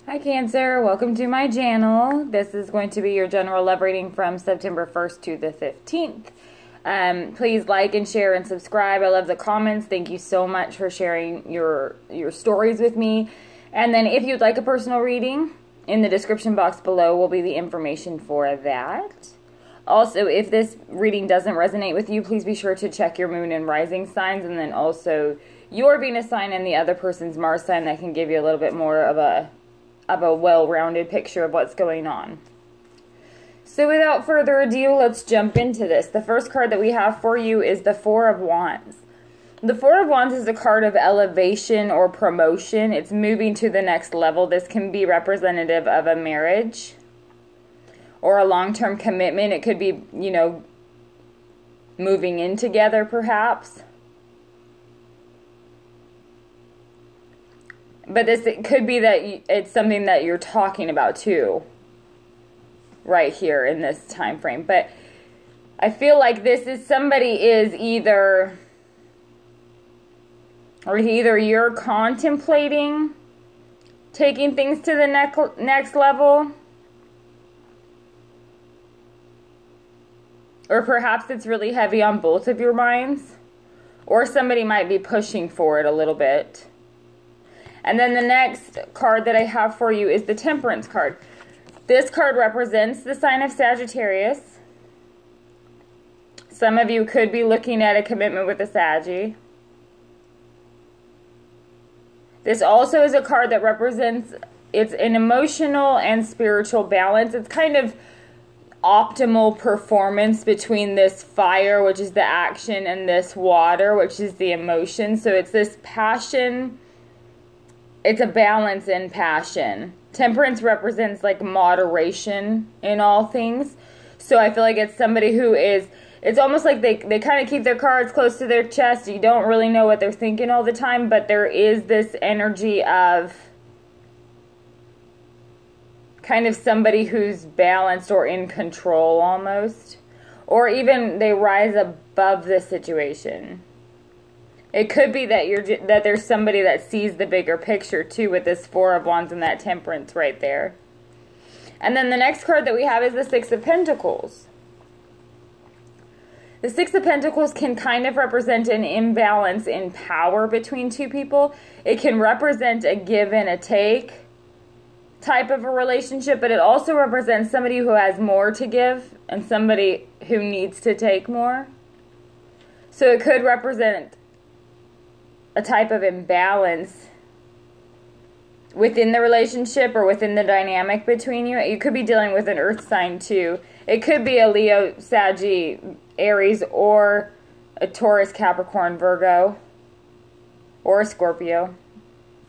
Hi Cancer, welcome to my channel. This is going to be your general love reading from September 1st to the 15th. Please like and share and subscribe. I love the comments. Thank you so much for sharing your stories with me. And then if you'd like a personal reading, in the description box below will be the information for that. Also, if this reading doesn't resonate with you, please be sure to check your moon and rising signs, and then also your Venus sign and the other person's Mars sign. That can give you a little bit more of a well-rounded picture of what's going on. So without further ado, let's jump into this. The first card that we have for you is the Four of Wands. The Four of Wands is a card of elevation or promotion. It's moving to the next level. This can be representative of a marriage or a long-term commitment. It could be, moving in together perhaps. But it could be that it's something that you're talking about too, right here in this time frame. But I feel like this is somebody is either you're contemplating taking things to the next level, or perhaps it's really heavy on both of your minds, or somebody might be pushing for it a little bit. And then the next card that I have for you is the Temperance card. This card represents the sign of Sagittarius. Some of you could be looking at a commitment with a Saggy. This also is a card that represents, it's an emotional and spiritual balance. It's kind of optimal performance between this fire, which is the action, and this water, which is the emotion. So it's this passion. It's a balance in passion. Temperance represents like moderation in all things. So I feel like it's somebody who is, it's almost like they kind of keep their cards close to their chest. You don't really know what they're thinking all the time, but there is this energy of kind of somebody who's balanced or in control almost. Or even they rise above the situation. It could be that there's somebody that sees the bigger picture too, with this Four of Wands and that Temperance right there. And then the next card that we have is the Six of Pentacles. The Six of Pentacles can kind of represent an imbalance in power between two people. It can represent a give and a take type of a relationship, but it also represents somebody who has more to give and somebody who needs to take more. So it could represent a type of imbalance within the relationship or within the dynamic between you. You could be dealing with an earth sign too. It could be a Leo, Saggy, Aries, or a Taurus, Capricorn, Virgo, or a Scorpio,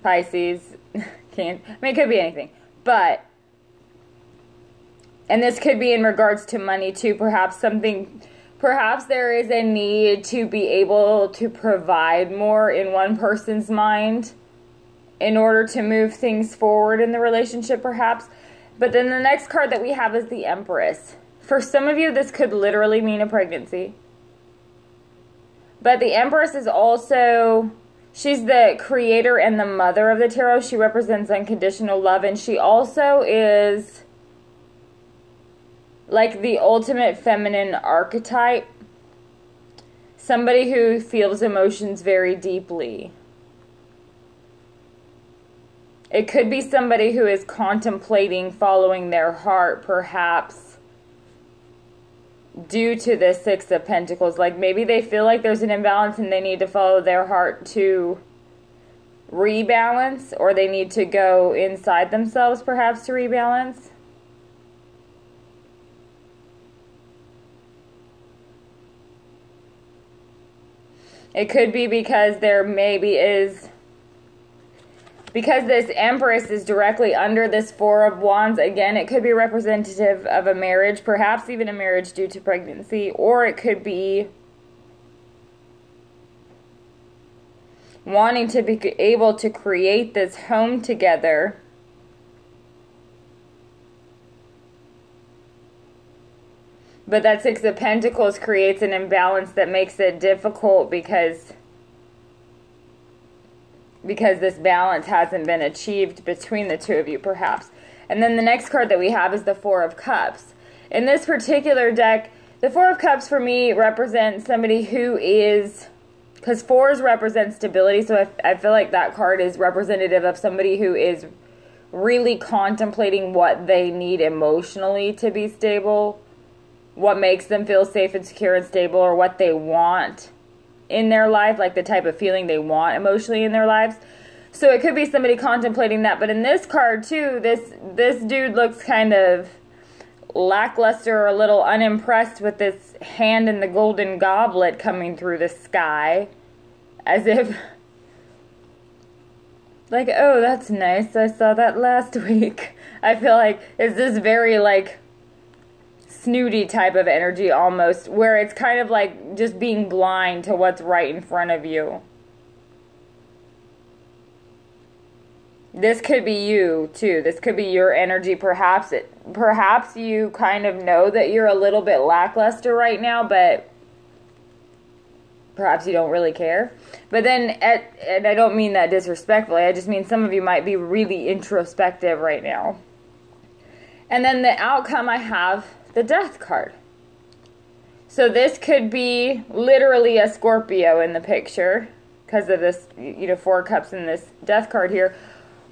Pisces. It could be anything. But, and this could be in regards to money too. Perhaps there is a need to be able to provide more in one person's mind in order to move things forward in the relationship, perhaps. But then the next card that we have is the Empress. For some of you, this could literally mean a pregnancy. But the Empress is also, she's the creator and the mother of the tarot. She represents unconditional love, and she also is like the ultimate feminine archetype. Somebody who feels emotions very deeply. It could be somebody who is contemplating following their heart, perhaps due to the Six of Pentacles. Like maybe they feel like there's an imbalance and they need to follow their heart to rebalance, or they need to go inside themselves perhaps to rebalance. It could be because there maybe is, because this Empress is directly under this Four of Wands. Again, it could be representative of a marriage, perhaps even a marriage due to pregnancy, or it could be wanting to be able to create this home together. But that Six of Pentacles creates an imbalance that makes it difficult because because this balance hasn't been achieved between the two of you, perhaps. And then the next card that we have is the Four of Cups. In this particular deck, the Four of Cups for me represents somebody who is, because fours represent stability, so I feel like that card is representative of somebody who is really contemplating what they need emotionally to be stable, what makes them feel safe and secure and stable, or what they want in their life, like the type of feeling they want emotionally in their lives. So it could be somebody contemplating that. But in this card too, this dude looks kind of lackluster or a little unimpressed with this hand in the golden goblet coming through the sky, as if like, oh, that's nice, I saw that last week. I feel like it's this very like snooty type of energy almost, where it's kind of like just being blind to what's right in front of you. This could be you too. This could be your energy. Perhaps you kind of know that you're a little bit lackluster right now, but perhaps you don't really care. But then, and I don't mean that disrespectfully, I just mean some of you might be really introspective right now. And then the outcome, I have the Death card. So this could be literally a Scorpio in the picture because of this, you know, Four of Cups and this Death card here.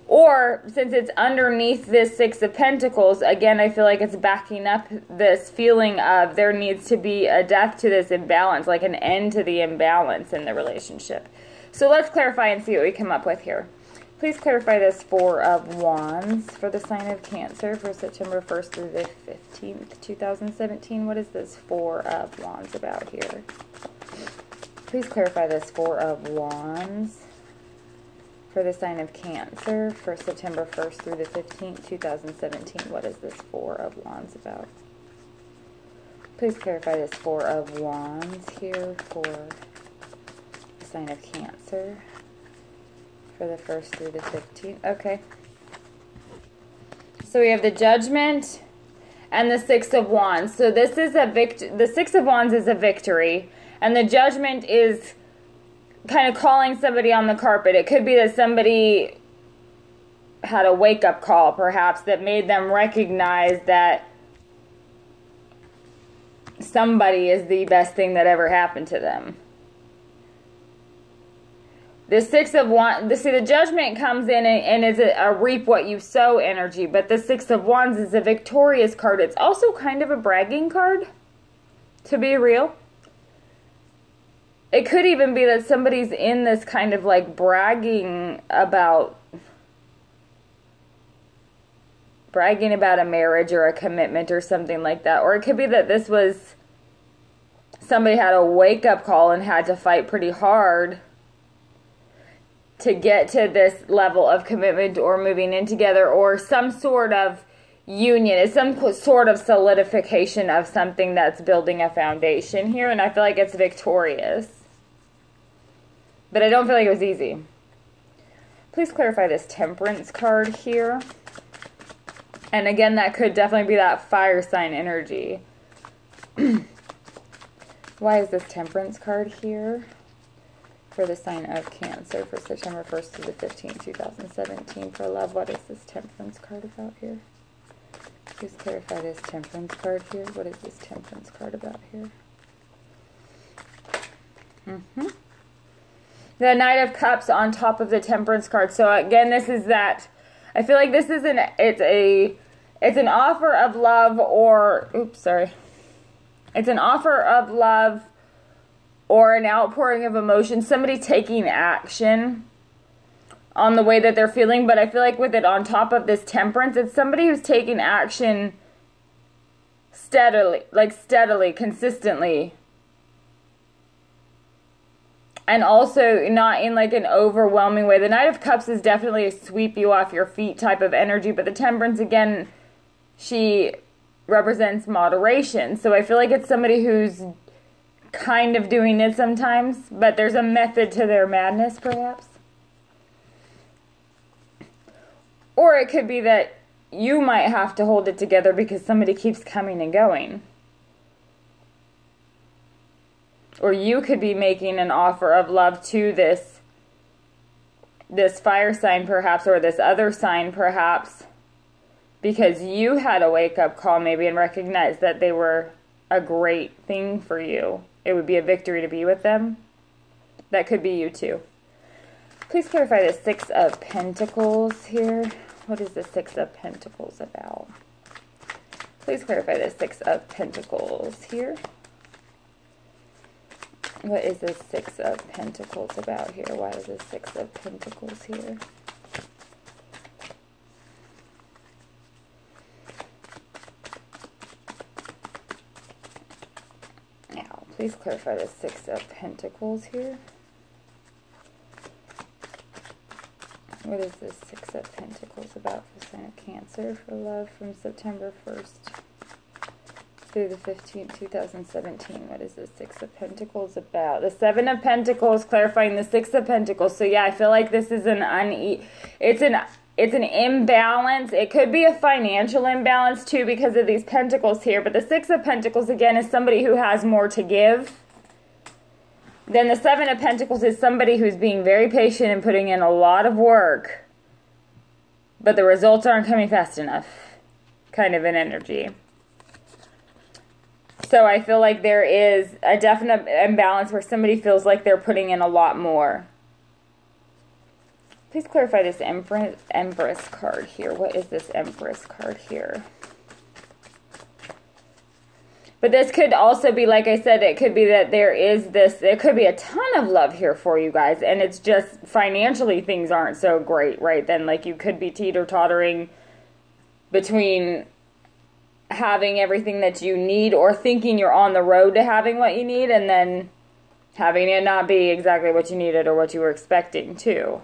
Or, since it's underneath this Six of Pentacles, again, I feel like it's backing up this feeling of there needs to be a death to this imbalance, like an end to the imbalance in the relationship. So let's clarify and see what we come up with here. Please clarify this Four of Wands for the sign of Cancer for September 1st through the 15th, 2017. What is this Four of Wands about here? Please clarify this Four of Wands for the sign of Cancer for September 1st through the 15th, 2017. What is this Four of Wands about? Please clarify this Four of Wands here for the sign of Cancer for the 1st through the 15th. Okay. So we have the Judgment and the Six of Wands. So this is the Six of Wands is a victory, and the Judgment is kind of calling somebody on the carpet. It could be that somebody had a wake-up call, perhaps, that made them recognize that somebody is the best thing that ever happened to them. The Six of Wands, see, the Judgment comes in and is a reap what you sow energy, but the Six of Wands is a victorious card. It's also kind of a bragging card, to be real. It could even be that somebody's in this kind of like bragging about a marriage or a commitment or something like that. Or it could be that this was somebody had a wake-up call and had to fight pretty hard to get to this level of commitment or moving in together, or some sort of union. It's some sort of solidification of something that's building a foundation here, and I feel like it's victorious. But I don't feel like it was easy. Please clarify this Temperance card here. And again, that could definitely be that fire sign energy. Why is this Temperance card here for the sign of Cancer for September 1st through the 15th, 2017 for love? What is this Temperance card about here? Please clarify this Temperance card here. What is this Temperance card about here? The Knight of Cups on top of the Temperance card. So again, this is that, I feel like this is it's an offer of love, or, it's an offer of love or an outpouring of emotion. Somebody taking action on the way that they're feeling. But I feel like with it on top of this Temperance, it's somebody who's taking action steadily, consistently. And also not in like an overwhelming way. The Knight of Cups is definitely a sweep you off your feet type of energy. But the Temperance, again, she represents moderation. So I feel like it's somebody who's kind of doing it sometimes, but there's a method to their madness, perhaps. Or it could be that you might have to hold it together because somebody keeps coming and going. Or you could be making an offer of love to this this fire sign perhaps, or this other sign perhaps, because you had a wake-up call maybe and recognized that they were a great thing for you. It would be a victory to be with them. That could be you too. Please clarify the Six of Pentacles here. What is the Six of Pentacles about? Please clarify the Six of Pentacles here. What is the Six of Pentacles about here? Why is the Six of Pentacles here? Now, please clarify the Six of Pentacles here. What is this Six of Pentacles about for the sign of Cancer for love from September 1st through the 15th, 2017? What is the Six of Pentacles about? The Seven of Pentacles, clarifying the Six of Pentacles. So yeah, I feel like this is it's an imbalance. It could be a financial imbalance too because of these pentacles here. But the Six of Pentacles, again, is somebody who has more to give. Then the Seven of Pentacles is somebody who's being very patient and putting in a lot of work, but the results aren't coming fast enough, kind of an energy. So I feel like there is a definite imbalance where somebody feels like they're putting in a lot more. Please clarify this Empress card here. What is this Empress card here? But this could also be, like I said, it could be that there could be a ton of love here for you guys. And it's just financially things aren't so great right then. Like you could be teeter-tottering between having everything that you need or thinking you're on the road to having what you need and then having it not be exactly what you needed or what you were expecting too.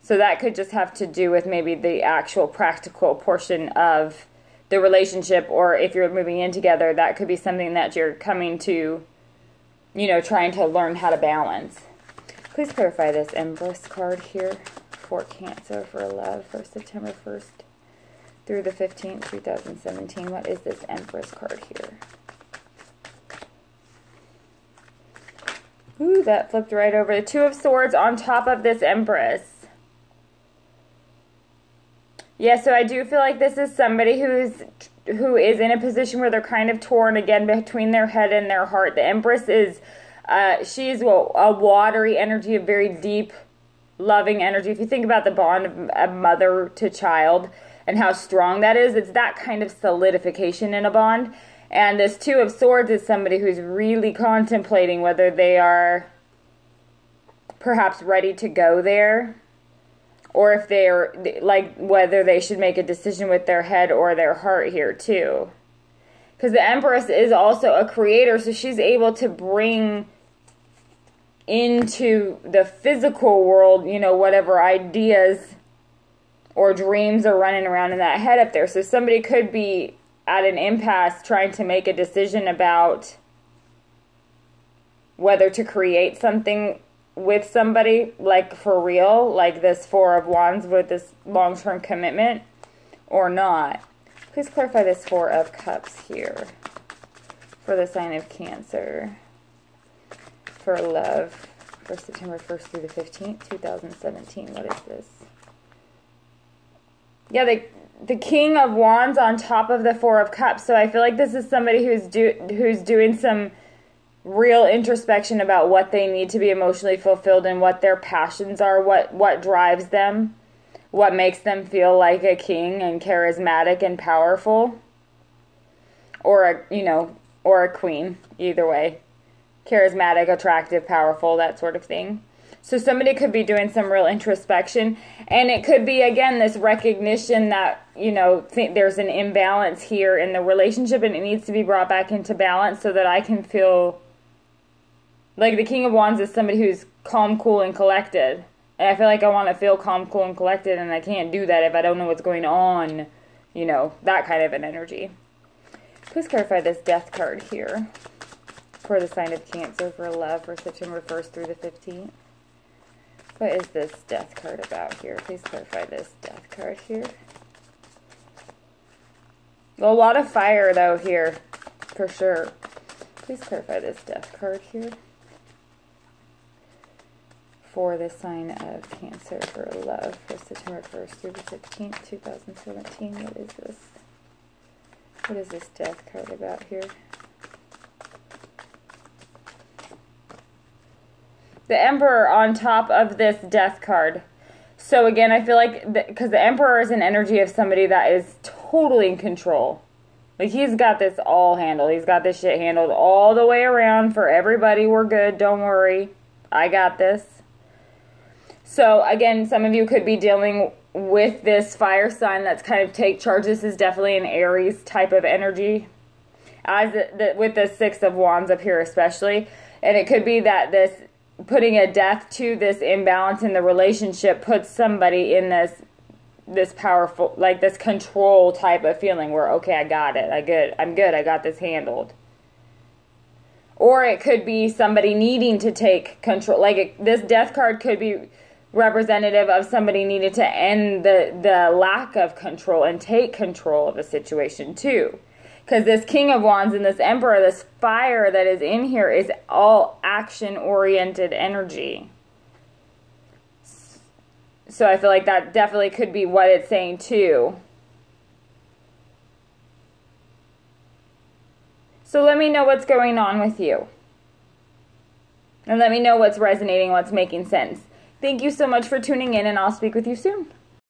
So that could just have to do with maybe the actual practical portion of the relationship, or if you're moving in together, that could be something that you're coming to, you know, trying to learn how to balance. Please clarify this Empress card here for Cancer for love for September 1st through the 15th, 2017. What is this Empress card here? Ooh, that flipped right over. The Two of Swords on top of this Empress. Yeah, so I do feel like this is somebody who is in a position where they're kind of torn again between their head and their heart. The Empress is, she's a watery energy, a very deep, loving energy. If you think about the bond of mother to child and how strong that is, it's that kind of solidification in a bond. And this Two of Swords is somebody who's really contemplating whether they are perhaps ready to go there, or if they're, like, whether they should make a decision with their head or their heart here, too. Because the Empress is also a creator, so she's able to bring into the physical world, you know, whatever ideas or dreams are running around in that head up there. So somebody could be at an impasse trying to make a decision about whether to create something with somebody, like for real, like this Four of Wands with this long-term commitment, or not. Please clarify this Four of Cups here for the sign of Cancer for love for September 1st through the 15th, 2017. What is this? Yeah, the King of Wands on top of the Four of Cups. So I feel like this is somebody who's doing some real introspection about what they need to be emotionally fulfilled and what their passions are, what drives them, what makes them feel like a king and charismatic and powerful, or a queen, either way. Charismatic, attractive, powerful, that sort of thing. So somebody could be doing some real introspection, and it could be, again, this recognition that, you know, there's an imbalance here in the relationship and it needs to be brought back into balance so that I can feel like the King of Wands is somebody who's calm, cool, and collected. And I feel like I want to feel calm, cool, and collected, and I can't do that if I don't know what's going on. You know, that kind of an energy. Please clarify this Death card here for the sign of Cancer for love for September 1st through the 15th. What is this Death card about here? Please clarify this Death card here. A lot of fire, though, here, for sure. Please clarify this Death card here for the sign of Cancer for love for September 1st through the 15th, 2017. What is this? What is this death card about here? The Emperor on top of this death card. So again, I feel like, because the Emperor is an energy of somebody that is totally in control. Like, he's got this all handled. He's got this shit handled all the way around for everybody. We're good. Don't worry. I got this. So again, some of you could be dealing with this fire sign that's kind of take charge. This is definitely an Aries type of energy. With the Six of Wands up here especially. And it could be that this putting a death to this imbalance in the relationship puts somebody in this powerful, like this control type of feeling where, okay, I got it, I'm good, I got this handled. Or it could be somebody needing to take control, like this death card could be representative of somebody needing to end the lack of control and take control of a situation too. Because this King of Wands and this Emperor, this fire that is in here is all action-oriented energy. So I feel like that definitely could be what it's saying too. So let me know what's going on with you. And let me know what's resonating, what's making sense. Thank you so much for tuning in, and I'll speak with you soon.